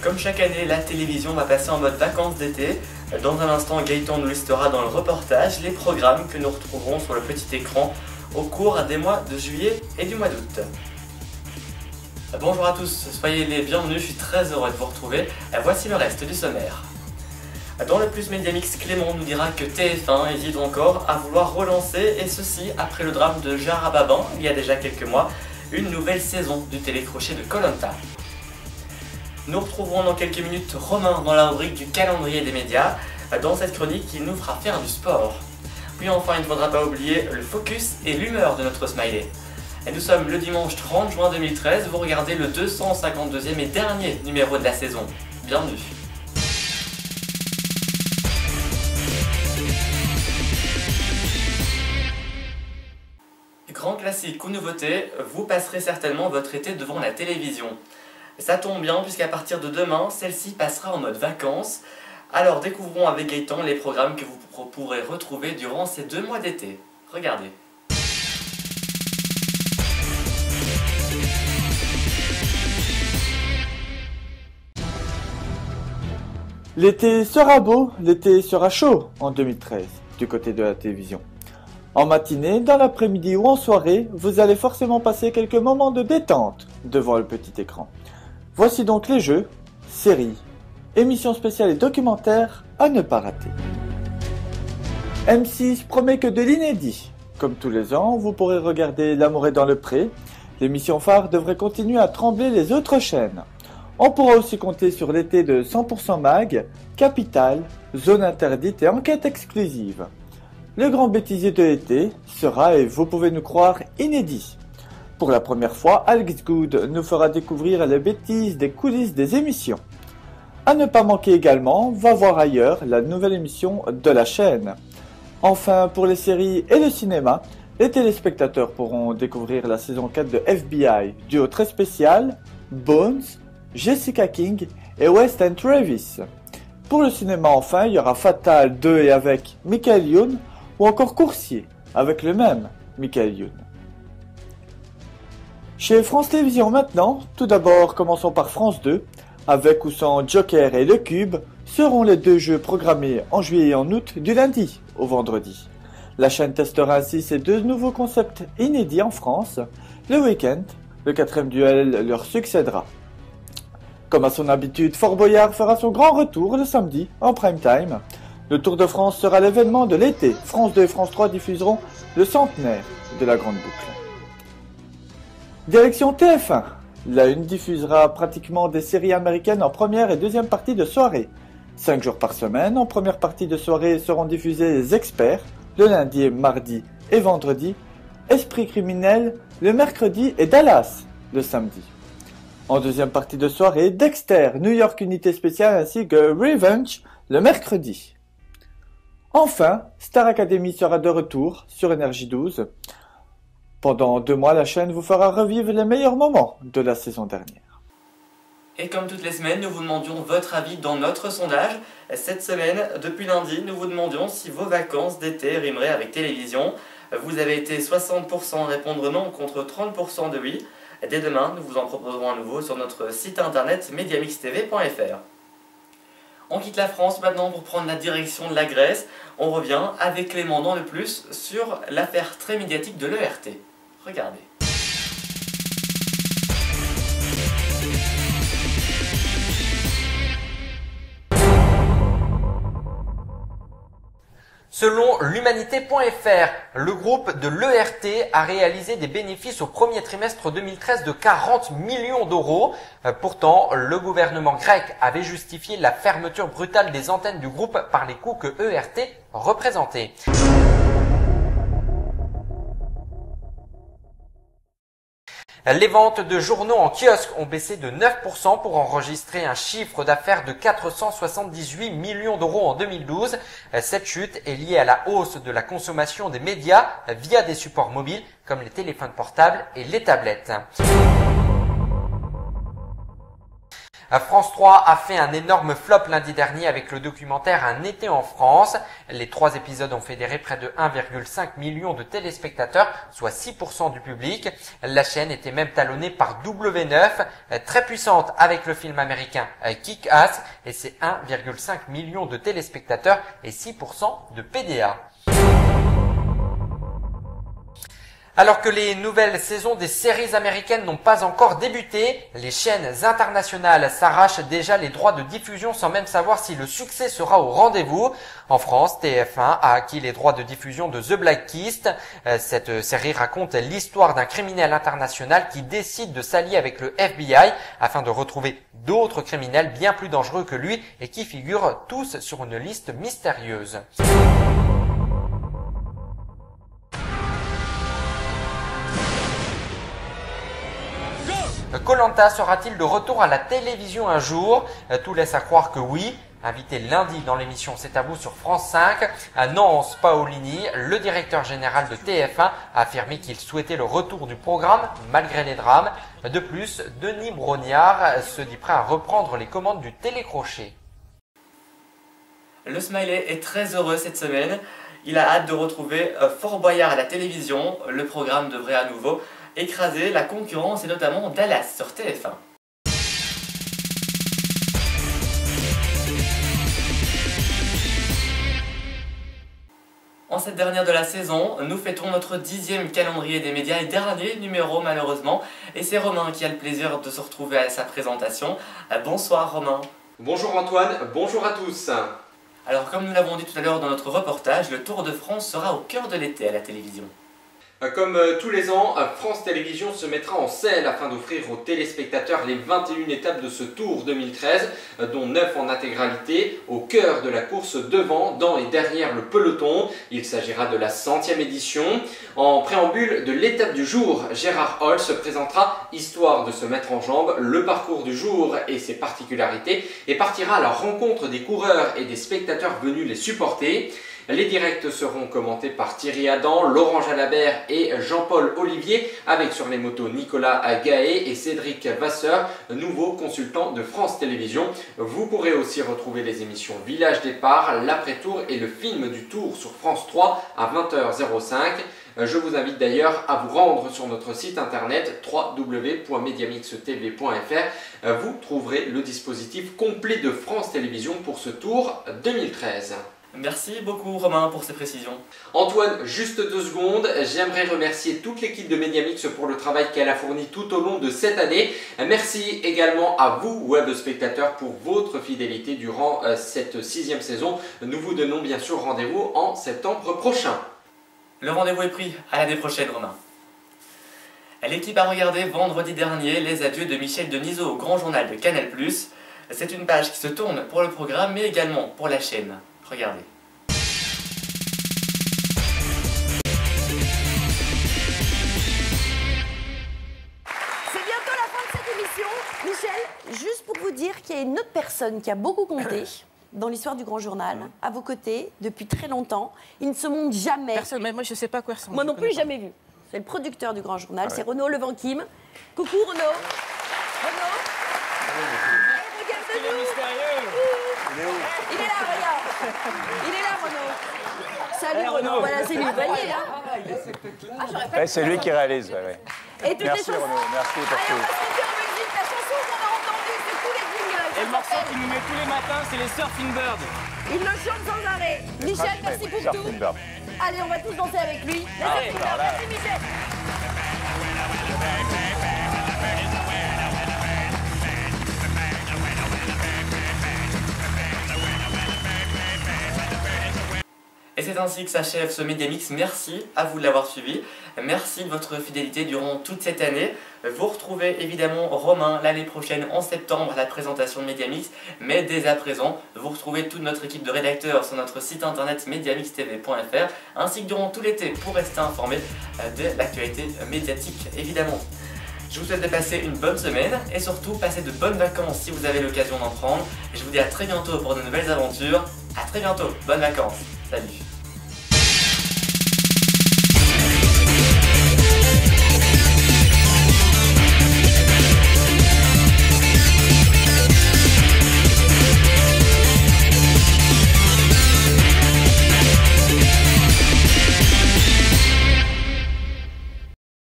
Comme chaque année, la télévision va passer en mode vacances d'été. Dans un instant, Gaëtan nous listera dans le reportage les programmes que nous retrouverons sur le petit écran au cours des mois de juillet et du mois d'août. Bonjour à tous, soyez les bienvenus, je suis très heureux de vous retrouver. Voici le reste du sommaire. Dans le Plus Média Mix, Clément nous dira que TF1 hésite encore à vouloir relancer, et ceci après le drame de Jara Babin, il y a déjà quelques mois, une nouvelle saison du télécrochet de Koh Lanta. Nous retrouverons dans quelques minutes Romain dans la rubrique du calendrier des médias. Dans cette chronique, il nous fera faire du sport. Puis enfin, il ne faudra pas oublier le focus et l'humeur de notre smiley. Et nous sommes le dimanche 30 juin 2013, vous regardez le 252e et dernier numéro de la saison. Bienvenue. Grand classique ou nouveauté, vous passerez certainement votre été devant la télévision. Ça tombe bien puisqu'à partir de demain, celle-ci passera en mode vacances. Alors découvrons avec Gaëtan les programmes que vous pourrez retrouver durant ces 2 mois d'été. Regardez. L'été sera beau, l'été sera chaud en 2013 du côté de la télévision. En matinée, dans l'après-midi ou en soirée, vous allez forcément passer quelques moments de détente devant le petit écran. Voici donc les jeux, séries, émissions spéciales et documentaires à ne pas rater. M6 promet que de l'inédit. Comme tous les ans, vous pourrez regarder L'amour est dans le pré. L'émission phare devrait continuer à trembler les autres chaînes. On pourra aussi compter sur l'été de 100% Mag, Capital, Zone Interdite et Enquête Exclusive. Le grand bêtisier de l'été sera, et vous pouvez nous croire, inédit. Pour la première fois, Alex Good nous fera découvrir les bêtises des coulisses des émissions. À ne pas manquer également, Va voir ailleurs, la nouvelle émission de la chaîne. Enfin, pour les séries et le cinéma, les téléspectateurs pourront découvrir la saison 4 de FBI, duo très spécial, Bones, Jessica King et West and Travis. Pour le cinéma enfin, il y aura Fatal 2 et avec Michael Youn, ou encore Coursier avec le même Michael Youn. Chez France Télévisions maintenant, tout d'abord commençons par France 2, avec ou sans Joker et Le Cube, seront les 2 jeux programmés en juillet et en août du lundi au vendredi. La chaîne testera ainsi ces 2 nouveaux concepts inédits en France. Le week-end, le 4e duel leur succédera. Comme à son habitude, Fort Boyard fera son grand retour le samedi en prime time. Le Tour de France sera l'événement de l'été. France 2 et France 3 diffuseront le centenaire de la Grande Boucle. Direction TF1. La Une diffusera pratiquement des séries américaines en première et deuxième partie de soirée. 5 jours par semaine, en première partie de soirée seront diffusés Les Experts, le lundi, mardi et vendredi, Esprit criminel le mercredi et Dallas le samedi. En deuxième partie de soirée, Dexter, New York Unité Spéciale ainsi que Revenge le mercredi. Enfin, Star Academy sera de retour sur Énergie 12. Pendant 2 mois, la chaîne vous fera revivre les meilleurs moments de la saison dernière. Et comme toutes les semaines, nous vous demandions votre avis dans notre sondage. Cette semaine, depuis lundi, nous vous demandions si vos vacances d'été rimeraient avec télévision. Vous avez été 60% à répondre non contre 30% de oui. Dès demain, nous vous en proposerons à nouveau sur notre site internet mediamixtv.fr. On quitte la France maintenant pour prendre la direction de la Grèce. On revient avec Clément dans le plus sur l'affaire très médiatique de l'ERT. Regardez. Selon l'Humanité.fr, le groupe de l'ERT a réalisé des bénéfices au premier trimestre 2013 de 40 millions d'euros. Pourtant, le gouvernement grec avait justifié la fermeture brutale des antennes du groupe par les coûts que ERT représentait. Les ventes de journaux en kiosque ont baissé de 9% pour enregistrer un chiffre d'affaires de 478 millions d'euros en 2012. Cette chute est liée à la hausse de la consommation des médias via des supports mobiles comme les téléphones portables et les tablettes. France 3 a fait un énorme flop lundi dernier avec le documentaire Un été en France. Les 3 épisodes ont fédéré près de 1,5 million de téléspectateurs, soit 6% du public. La chaîne était même talonnée par W9, très puissante avec le film américain Kick-Ass, et c'est 1,5 million de téléspectateurs et 6% de PDA. Alors que les nouvelles saisons des séries américaines n'ont pas encore débuté, les chaînes internationales s'arrachent déjà les droits de diffusion sans même savoir si le succès sera au rendez-vous. En France, TF1 a acquis les droits de diffusion de The Blacklist. Cette série raconte l'histoire d'un criminel international qui décide de s'allier avec le FBI afin de retrouver d'autres criminels bien plus dangereux que lui et qui figurent tous sur une liste mystérieuse. Koh-Lanta sera-t-il de retour à la télévision un jour? Tout laisse à croire que oui. Invité lundi dans l'émission C'est à vous sur France 5, Nance Paolini, le directeur général de TF1, a affirmé qu'il souhaitait le retour du programme malgré les drames. De plus, Denis Brognard se dit prêt à reprendre les commandes du télécrochet. Le Smiley est très heureux cette semaine. Il a hâte de retrouver Fort Boyard à la télévision. Le programme devrait à nouveau écraser la concurrence et notamment Dallas sur TF1. En cette dernière de la saison, nous fêtons notre 10e calendrier des médias et dernier numéro malheureusement. Et c'est Romain qui a le plaisir de se retrouver à sa présentation. Bonsoir Romain. Bonjour Antoine, bonjour à tous. Alors comme nous l'avons dit tout à l'heure dans notre reportage, le Tour de France sera au cœur de l'été à la télévision. Comme tous les ans, France Télévisions se mettra en selle afin d'offrir aux téléspectateurs les 21 étapes de ce Tour 2013, dont 9 en intégralité, au cœur de la course devant, dans et derrière le peloton. Il s'agira de la 100e édition. En préambule de l'étape du jour, Gérard Holtz présentera, histoire de se mettre en jambe, le parcours du jour et ses particularités, et partira à la rencontre des coureurs et des spectateurs venus les supporter. Les directs seront commentés par Thierry Adam, Laurent Jalabert et Jean-Paul Olivier, avec sur les motos Nicolas Gaët et Cédric Vasseur, nouveaux consultants de France Télévisions. Vous pourrez aussi retrouver les émissions Village Départ, l'après-tour et le film du Tour sur France 3 à 20h05. Je vous invite d'ailleurs à vous rendre sur notre site internet www.mediamixtv.fr. Vous trouverez le dispositif complet de France Télévisions pour ce Tour 2013. Merci beaucoup Romain pour ces précisions. Antoine, juste 2 secondes, j'aimerais remercier toute l'équipe de Mediamix pour le travail qu'elle a fourni tout au long de cette année. Merci également à vous, web spectateurs, pour votre fidélité durant cette 6e saison. Nous vous donnons bien sûr rendez-vous en septembre prochain. Le rendez-vous est pris, à l'année prochaine Romain. L'équipe a regardé vendredi dernier les adieux de Michel Denisot au Grand Journal de Canal+. C'est une page qui se tourne pour le programme mais également pour la chaîne. Regardez. C'est bientôt la fin de cette émission. Michel, juste pour vous dire qu'il y a une autre personne qui a beaucoup compté dans l'histoire du Grand Journal, à vos côtés, depuis très longtemps. Il ne se montre jamais. Personne, mais moi je ne sais pas quoi ressemble. Moi non plus, jamais vu. C'est le producteur du Grand Journal, c'est Renaud Levanquim. Coucou Renaud. Renaud. Regarde-nous. Il est là, regarde. Il est là, Renaud. Salut Renaud. Voilà, c'est lui. Vous voyez là. C'est lui qui réalise. Ouais. Et toutes Merci les chansons. Renaud, merci pour Allez, tout. on va se mettre en musique. La chanson qu'on a entendue, c'est tous les jingles. Et le morceau qu'il nous met tous les matins, c'est les Surfing Birds. Il le chante sans arrêt. Michel, merci pour tout. Allez, on va tous danser avec lui. Allez, Merci Michel. Et c'est ainsi que s'achève ce Mediamix. Merci à vous de l'avoir suivi. Merci de votre fidélité durant toute cette année. Vous retrouvez évidemment Romain l'année prochaine en septembre à la présentation de Mediamix. Mais dès à présent, vous retrouvez toute notre équipe de rédacteurs sur notre site internet mediamixtv.fr ainsi que durant tout l'été pour rester informé de l'actualité médiatique évidemment. Je vous souhaite de passer une bonne semaine et surtout passer de bonnes vacances si vous avez l'occasion d'en prendre. Et je vous dis à très bientôt pour de nouvelles aventures. À très bientôt, bonnes vacances. Salut.